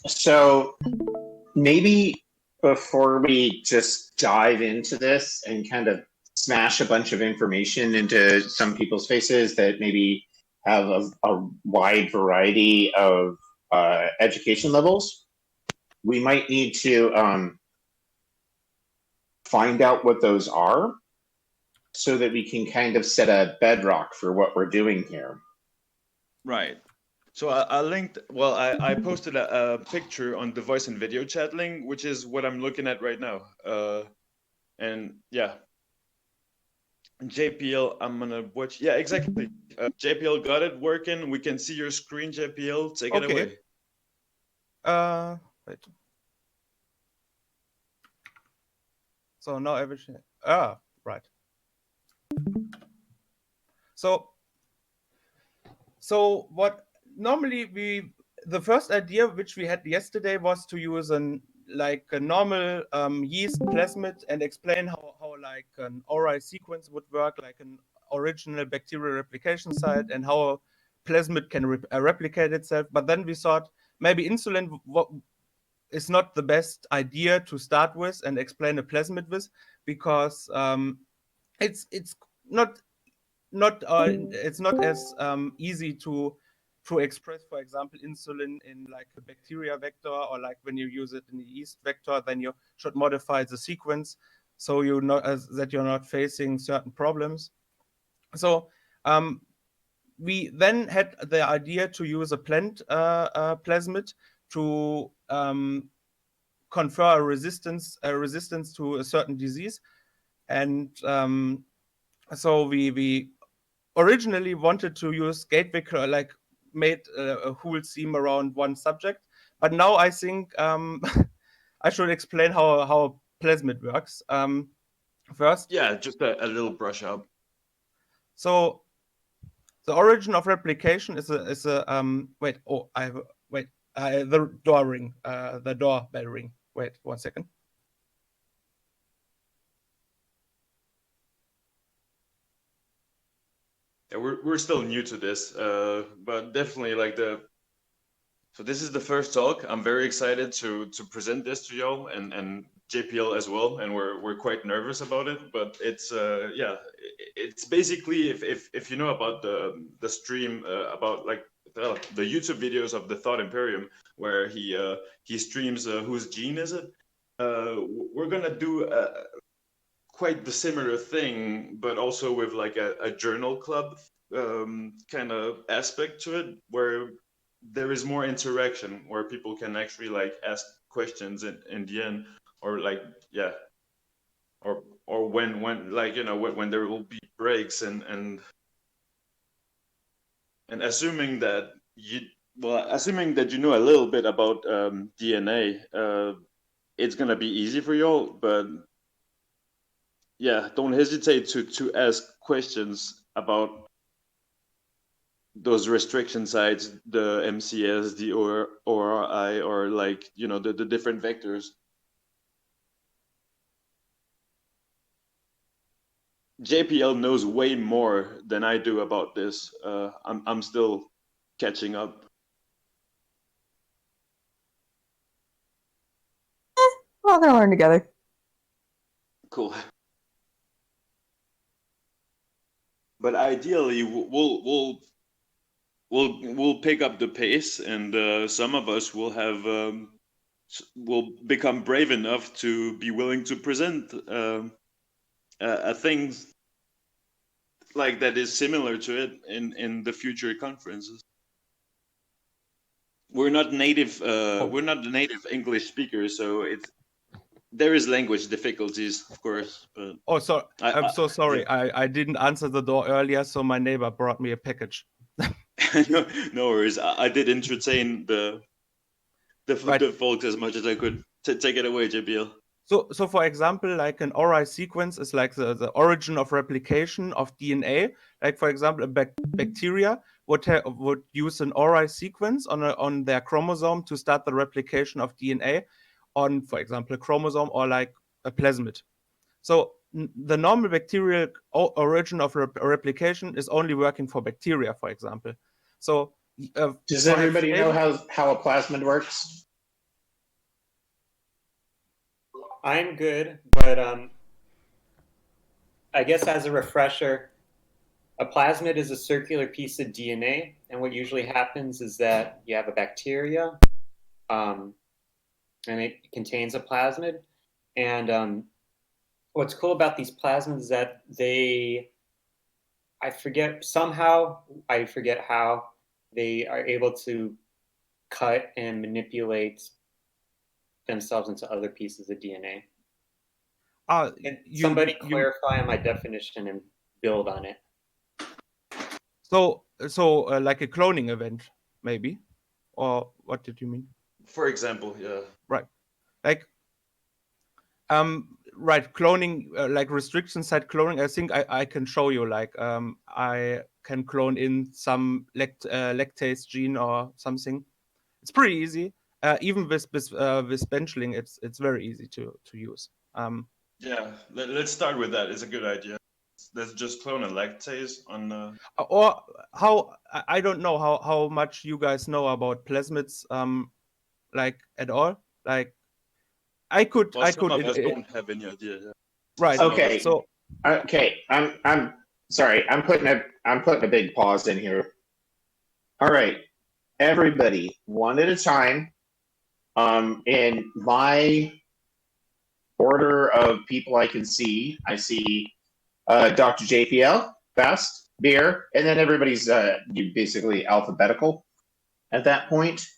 So maybe before we just dive into this and kind of smash a bunch of information into some people's faces that maybe have a wide variety of education levels, we might need to find out what those are so that we can kind of set a bedrock for what we're doing here. Right. So I linked, well, I posted a picture on the voice and video chat link, which is what I'm looking at right now. And yeah, JPL, I'm gonna watch. Yeah, exactly. JPL got it working. We can see your screen, JPL. Take it away. Wait. So now everything. Right. So what normally the first idea which we had yesterday was to use a normal yeast plasmid and explain how like an ORI sequence would work, like an original bacterial replication site, and how a plasmid can replicate itself. But then we thought maybe insulin is not the best idea to start with and explain a plasmid with, because it's not it's not as easy to express, for example, insulin in like a bacteria vector, or like when you use it in the yeast vector, then you should modify the sequence so you know that you're not facing certain problems. So we then had the idea to use a plant plasmid to confer a resistance to a certain disease. And so we originally wanted to use gateway, like made a whole theme around one subject, but now I think I should explain how plasmid works first. Yeah, just a little brush up. So the origin of replication is a wait. Oh, I have wait. The door ring. The doorbell ring. Wait 1 second. Yeah, we're still new to this, but definitely like so this is the first talk. I'm very excited to present this to y'all and JPL as well, and we're quite nervous about it. But it's yeah, it's basically if you know about the stream about like the YouTube videos of the Thought Imperium, where he streams whose gene is it? We're gonna do quite the similar thing, but also with like a journal club kind of aspect to it, where there is more interaction, where people can actually like ask questions in the end, or like yeah, or when like you know when there will be breaks and assuming that assuming that you know a little bit about DNA, it's gonna be easy for y'all, but yeah, don't hesitate to ask questions about those restriction sites, the MCS, the ORI, or like, you know, the different vectors. JPL knows way more than I do about this. I'm still catching up. We're all gonna learn together. Cool. But ideally, we'll pick up the pace, and some of us will have will become brave enough to be willing to present a thing like that is similar to it in the future conferences. We're not native English speakers, so there is language difficulties, of course. But I'm so sorry. Yeah. I didn't answer the door earlier, so my neighbor brought me a package. No worries. I did entertain the folks as much as I could. Take it away, JPL. So for example, like an ORI sequence is like the origin of replication of DNA. Like for example, a bacteria would use an ORI sequence on their chromosome to start the replication of DNA on, for example, a chromosome or like a plasmid. So the normal bacterial origin of replication is only working for bacteria, for example. So does everybody know how a plasmid works? I'm good, but I guess as a refresher, a plasmid is a circular piece of DNA, and what usually happens is that you have a bacteria, and it contains a plasmid. And what's cool about these plasmids is that I forget how they are able to cut and manipulate themselves into other pieces of DNA. Can somebody clarify my definition and build on it? So like a cloning event, maybe, or what did you mean? For example, yeah. Right, like right, cloning, like restriction site cloning. I think I can show you. Like I can clone in some lactase gene or something. It's pretty easy. Even with benchling, it's very easy to use. Yeah, let's start with that. It's a good idea. Let's just clone a lactase on. Or how I don't know how much you guys know about plasmids, like at all. Like I could Some of us don't have any idea. Yeah. Right. Okay. So okay, I'm sorry. I'm putting a big pause in here. All right, everybody, one at a time. In my order of people I can see, I see Dr. JPL, Fast, Beer, and then everybody's basically alphabetical at that point.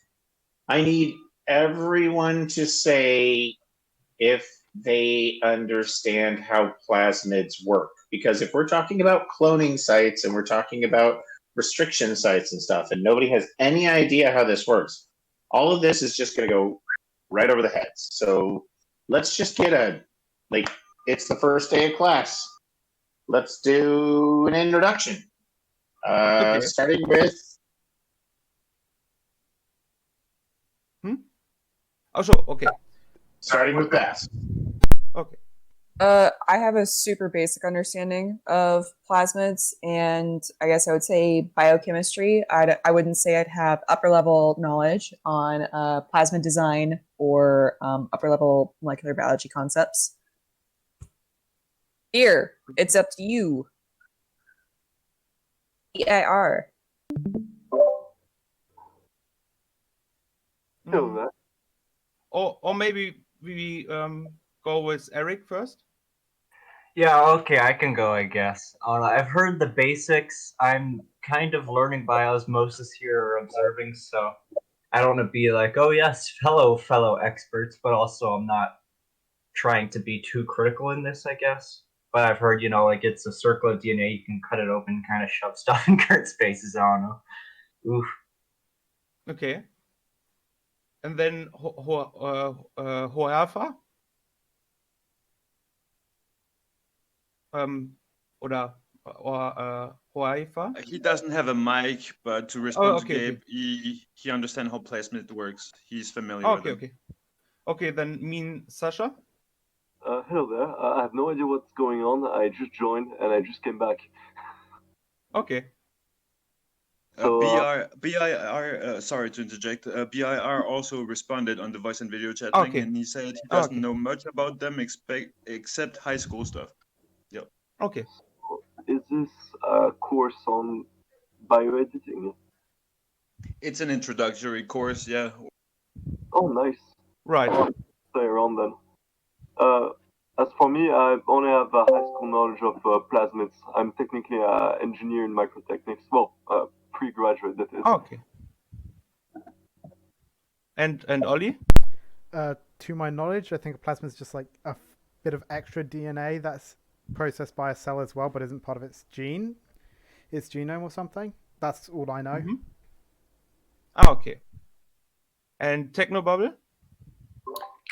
I need everyone to say if they understand how plasmids work. Because if we're talking about cloning sites and we're talking about restriction sites and stuff, and nobody has any idea how this works, all of this is just going to go right over the heads. So let's just get it's the first day of class. Let's do an introduction. Okay. Starting with. Oh, sure. Okay. Starting with Bass. Okay. I have a super basic understanding of plasmids, and I guess I would say biochemistry. I wouldn't say I'd have upper level knowledge on plasmid design or upper level molecular biology concepts. Here, it's up to you. EIR. Or maybe we go with Eric first. Yeah, okay, I can go, I guess. I've heard the basics. I'm kind of learning by osmosis here or observing, so I don't want to be like, oh yes, fellow experts, but also I'm not trying to be too critical in this, I guess. But I've heard, like it's a circle of DNA, you can cut it open, kind of shove stuff in current spaces. I don't know. Oof. Okay. And then Hoafa. Or Hoaifa. He doesn't have a mic, but to respond to Gabe, okay. he understands how plasmid works. He's familiar with it. Okay, then mean Sasha. Hello there. I have no idea what's going on. I just joined and I just came back. Okay. So, BIR, sorry to interject. BIR also responded on the voice and video chatting, and he said he doesn't know much about them except high school stuff. Yep. Okay. Is this a course on bioediting? It's an introductory course, yeah. Oh, nice. Right. I'll stay around then. As for me, I only have a high school knowledge of plasmids. I'm technically an engineer in microtechnics. Well, pre-graduate, that is. Okay. And Ollie? To my knowledge, I think a plasmid is just like a bit of extra DNA that's processed by a cell as well, but isn't part of its genome or something. That's all I know. Mm-hmm. Okay. And Technobubble?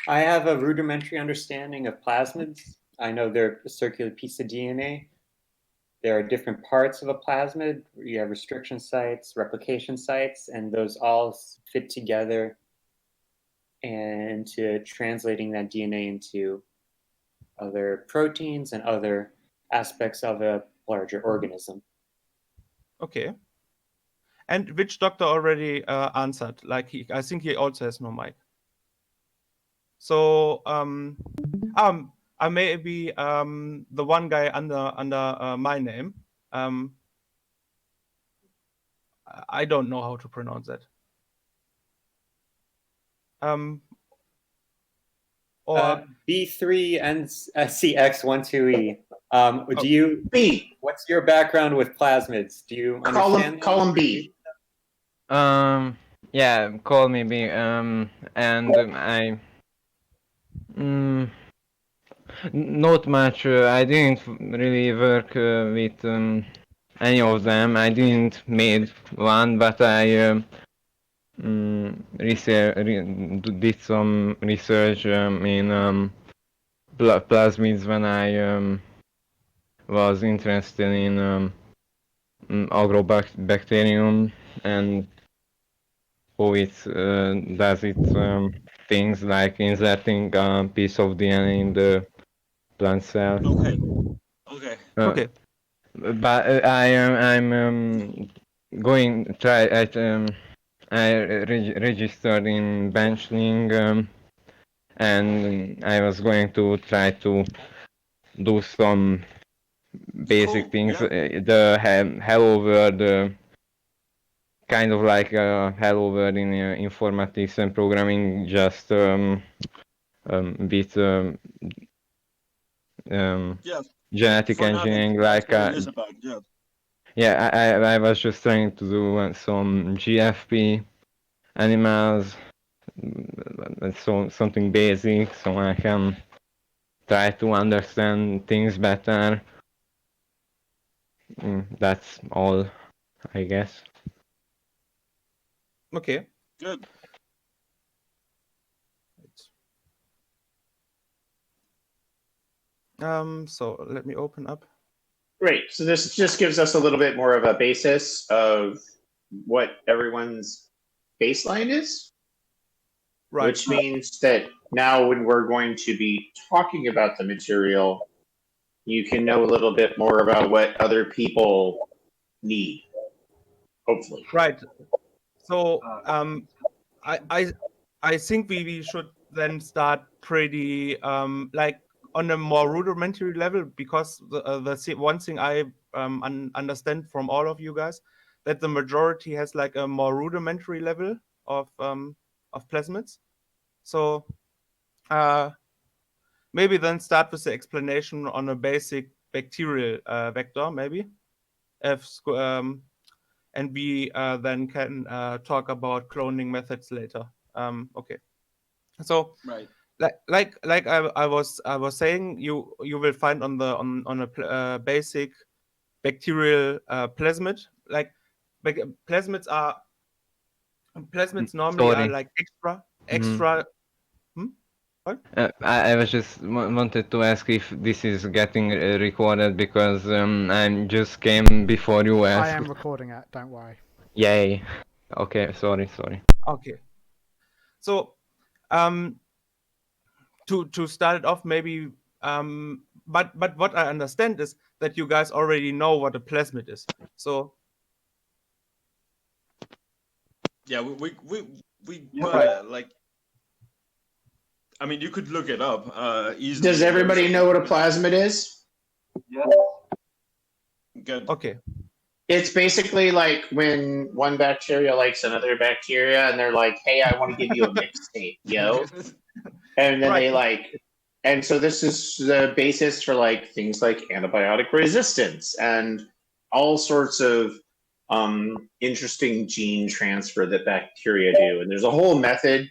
I have a rudimentary understanding of plasmids. I know they're a circular piece of DNA. There are different parts of a plasmid. You have restriction sites, replication sites, and those all fit together and to translating that DNA into other proteins and other aspects of a larger organism. Okay. And which doctor already answered? Like I think he also has no mic. So I may be the one guy under my name. I don't know how to pronounce that. Or B3 NCX12E. Do you? B. What's your background with plasmids? Do you understand? Column B. Yeah, call me B. I. Not much. I didn't really work with any of them. I didn't made one, but I did some research in plasmids when I was interested in agrobacterium and how it does its things like inserting a piece of DNA in the plant cell. Okay. okay. But I'm going try I registered in Benchling and I was going to try to do some basic Cool, things. yeah. The hello world, kind of like hello world in informatics and programming, just with Yeah. genetic For nothing. engineering, That's like what it is about. Yeah. yeah, I was just trying to do some GFP animals, so something basic, so I can try to understand things better. That's all, I guess. Okay. Good. So let me open up. Great. So this just gives us a little bit more of a basis of what everyone's baseline is. Right. Which means that now when we're going to be talking about the material, you can know a little bit more about what other people need. Hopefully. Right. So I think we should then start pretty like on a more rudimentary level, because the one thing I understand from all of you guys, that the majority has like a more rudimentary level of plasmids. So maybe then start with the explanation on a basic bacterial vector, maybe. And we then can talk about cloning methods later. Okay. So Right. like I was saying, you will find on a basic bacterial plasmid, like plasmids normally are Sorry. like extra. What? I was just wanted to ask if this is getting recorded, because I just came before you I asked. am recording it. Don't worry. Yay. Okay, sorry. Okay. So to start it off, maybe but what I understand is that you guys already know what a plasmid is. So Yeah, we Right. like. I mean, you could look it up easily. Does everybody know what a plasmid is? Yes. Good. Okay. It's basically like when one bacteria likes another bacteria and they're like, hey, I want to give you a mixtape, yo. And then they like, and so this is the basis for like things like antibiotic resistance and all sorts of interesting gene transfer that bacteria do. And there's a whole method,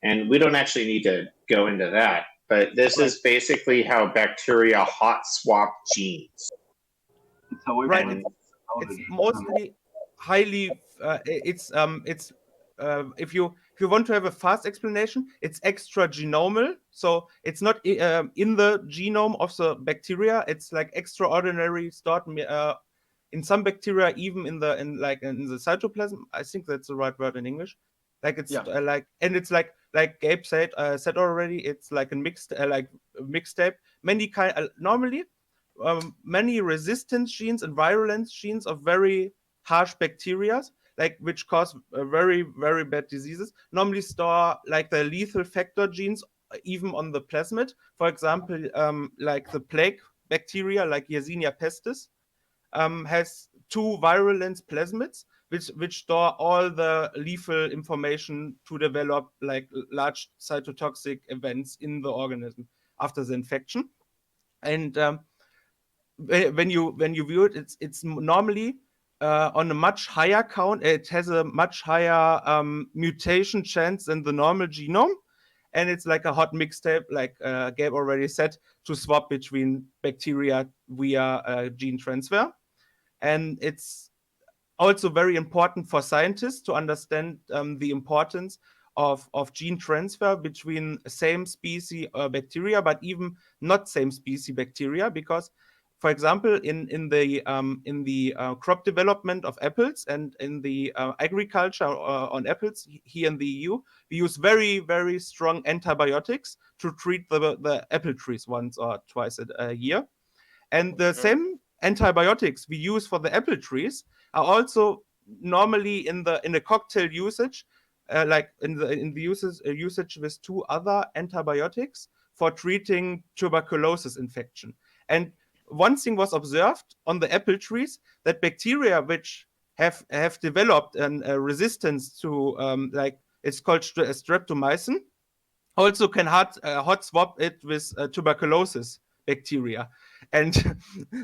and we don't actually need to go into that, but this is basically how bacteria hot swap genes. It's a way Right. for It's mostly highly it's if you want to have a fast explanation, it's extragenomal. So it's not in the genome of the bacteria. It's like extraordinary stored in some bacteria, even in the cytoplasm. I think that's the right word in English. Like it's it's like Gabe said already. It's like a mixtape. Many normally. Many resistance genes and virulence genes of very harsh bacteria, like which cause very, very bad diseases, normally store like the lethal factor genes even on the plasmid. For example, like the plague bacteria, like Yersinia pestis, has 2 virulence plasmids, which store all the lethal information to develop like large cytotoxic events in the organism after the infection. And when you view it, it's normally on a much higher count. It has a much higher mutation chance than the normal genome, and it's like a hot mixtape, like Gabe already said, to swap between bacteria via gene transfer. And it's also very important for scientists to understand the importance of gene transfer between same species bacteria, but even not same species bacteria, because, for example, in the crop development of apples and in the agriculture on apples here in the EU, we use very, very strong antibiotics to treat the apple trees once or twice a year. And the same antibiotics we use for the apple trees are also normally in the cocktail usage, like in the usage with 2 other antibiotics for treating tuberculosis infection. And one thing was observed on the apple trees, that bacteria which have developed a resistance to like it's called streptomycin, also can hot swap it with tuberculosis bacteria. And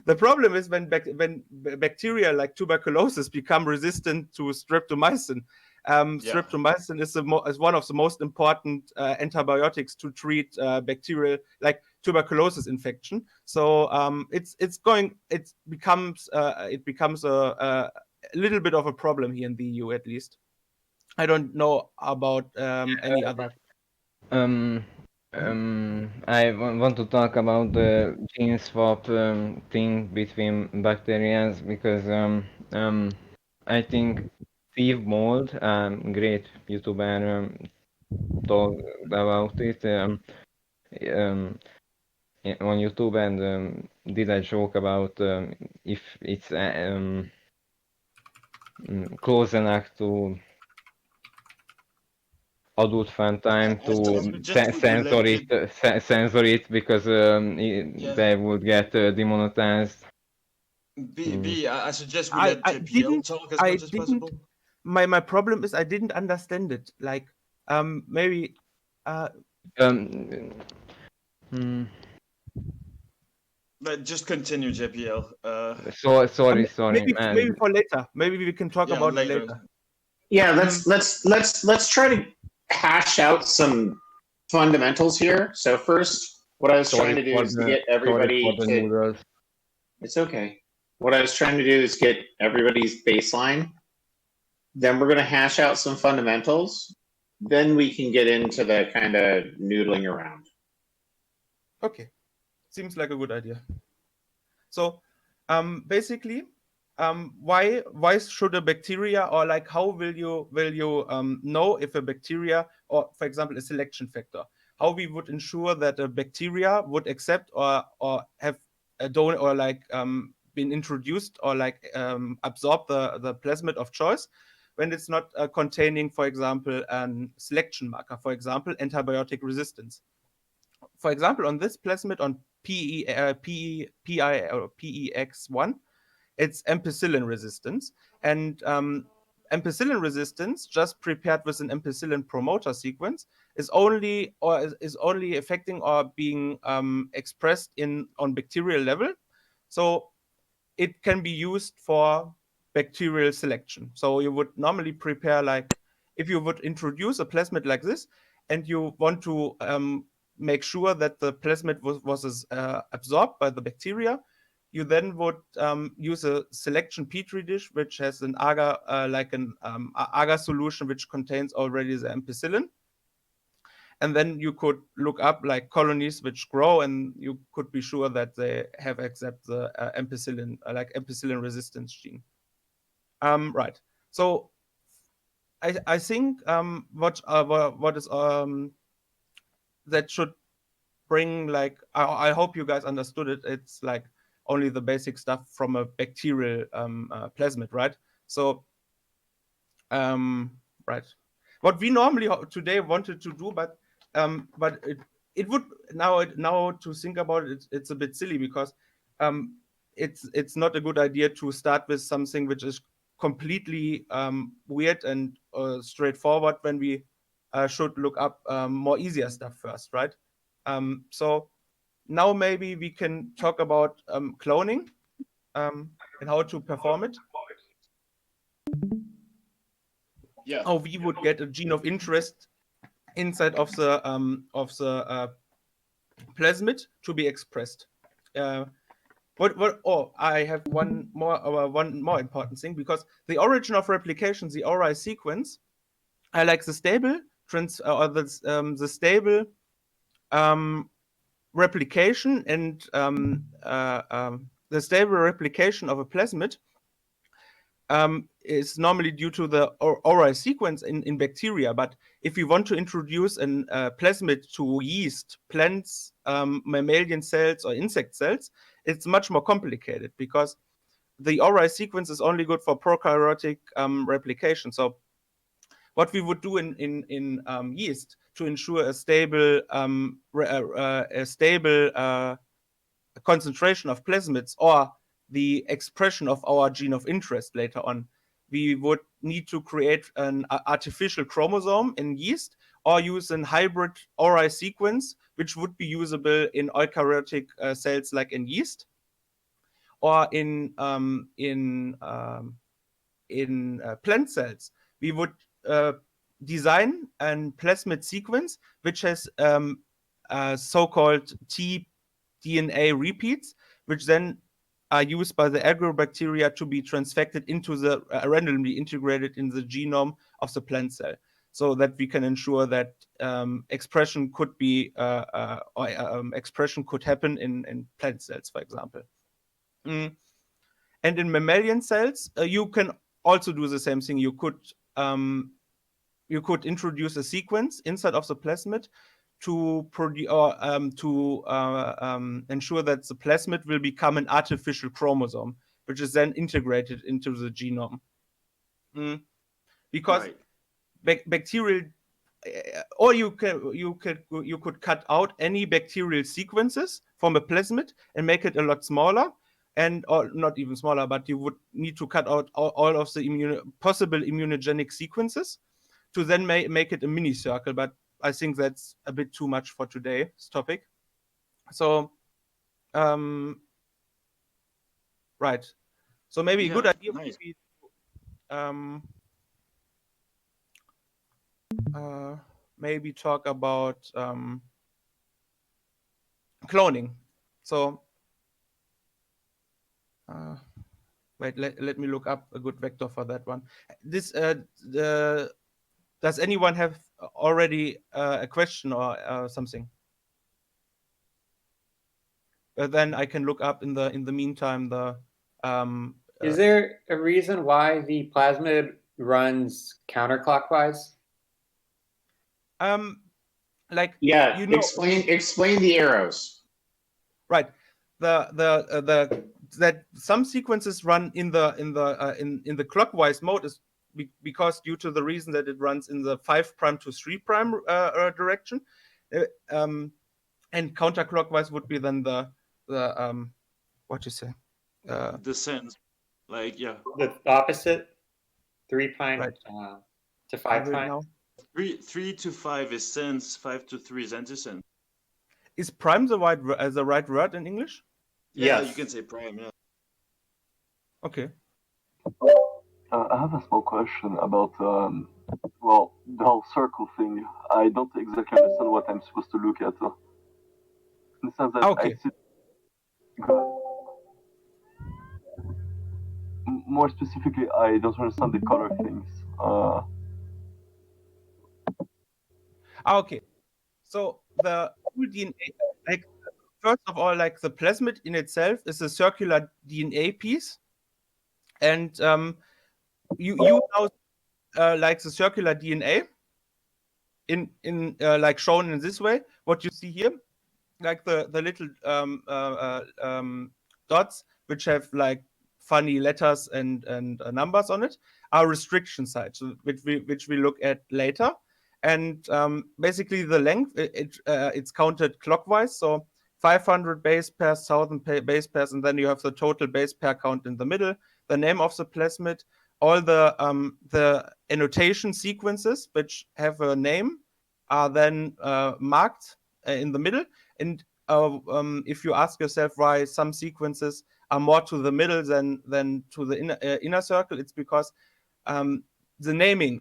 the problem is when bacteria like tuberculosis become resistant to streptomycin. Streptomycin is one of the most important antibiotics to treat bacterial like tuberculosis infection. So it becomes a little bit of a problem here in the EU, at least. I don't know about any other. I want to talk about the gene swap thing between bacteria because I think Steve Mold, great YouTuber, talked about it on YouTube and did a joke about if it's close enough to adult fan time to censor it because they would get demonetized. I suggest we let JPL talk as much as possible. My problem is I didn't understand it. Like maybe But just continue, JPL. Sorry. Maybe for later. Maybe we can talk about it later. Yeah, let's try to hash out some fundamentals here. So first, what I was trying to do is to get everybody to. It's okay. What I was trying to do is get everybody's baseline. Then we're going to hash out some fundamentals. Then we can get into the kind of noodling around. Okay, seems like a good idea. So, basically, why should a bacteria, or like how will you know if a bacteria, or for example a selection factor, how we would ensure that a bacteria would accept or have a donor, or like been introduced, or like absorb the plasmid of choice when it's not containing, for example, a selection marker, for example antibiotic resistance. For example, on this plasmid on PEX1, it's ampicillin resistance. And ampicillin resistance, just prepared with an ampicillin promoter sequence, is only affecting or being expressed on bacterial level. So it can be used for bacterial selection. So you would normally prepare, like, if you would introduce a plasmid like this, and you want to make sure that the plasmid was absorbed by the bacteria, you then would use a selection petri dish which has an agar, agar solution which contains already the ampicillin. And then you could look up like colonies which grow, and you could be sure that they have accept the ampicillin, like ampicillin resistance gene. Right. So I think what is that should bring, like, I hope you guys understood it. It's like only the basic stuff from a bacterial plasmid, right? So right. What we normally today wanted to do, but it would now to think about it, it's a bit silly because it's not a good idea to start with something which is completely weird and straightforward when we should look up more easier stuff first, right? So now maybe we can talk about cloning and how to perform it. Yeah. How we would get a gene of interest inside of the plasmid to be expressed. Oh, I have one more important thing, because the origin of replication, the ORI sequence, I like the stable the stable replication and the stable replication of a plasmid is normally due to the ORI sequence in bacteria. But if you want to introduce an plasmid to yeast, plants, mammalian cells, or insect cells, it's much more complicated, because the ORI sequence is only good for prokaryotic replication. So what we would do in yeast to ensure a stable concentration of plasmids, or the expression of our gene of interest later on, we would need to create an artificial chromosome in yeast, or use an hybrid ORI sequence, which would be usable in eukaryotic cells like in yeast, or in plant cells. We would design a plasmid sequence which has so-called tDNA repeats, which then are used by the agrobacteria to be transfected into the randomly integrated in the genome of the plant cell, so that we can ensure that expression could be expression could happen in plant cells, for example. And in mammalian cells, you can also do the same thing. You could introduce a sequence inside of the plasmid to ensure that the plasmid will become an artificial chromosome, which is then integrated into the genome. Because bacterial, or you could cut out any bacterial sequences from a plasmid and make it a lot smaller, or not even smaller, but you would need to cut out all of the possible immunogenic sequences to then make it a mini circle. But I think that's a bit too much for today's topic. So, right. So maybe a good idea would be maybe talk about cloning. So, wait, let me look up a good vector for that one. This does anyone have already a question or something? Then I can look up in the meantime the. Is there a reason why the plasmid runs counterclockwise? Like, Yeah, you know, explain the arrows. Right. That some sequences run in the clockwise mode is because due to the reason that it runs in the 5' to 3' direction, and counterclockwise would be then the what you say, the sense, like the opposite, 3' right. To 5'. Now. 3 to 5 is sense, 5 to 3 is antisense. Is prime the right word in English? Yeah, you can say prime. Yeah. Okay. I have a small question about well, the whole circle thing. I don't exactly understand what I'm supposed to look at. In the sense that Okay. I see. More specifically, I don't understand the color things. Okay. So the whole DNA, like, first of all, like, the plasmid in itself is a circular DNA piece, and you now like the circular DNA in like shown in this way. What you see here, like the little dots which have like funny letters and numbers on it, are restriction sites, which we look at later. And basically the length, it's counted clockwise. So 500 base pairs, 1000 base pairs, and then you have the total base pair count in the middle, the name of the plasmid, all the annotation sequences which have a name are then marked in the middle. And if you ask yourself why some sequences are more to the middle than to the inner circle, it's because the naming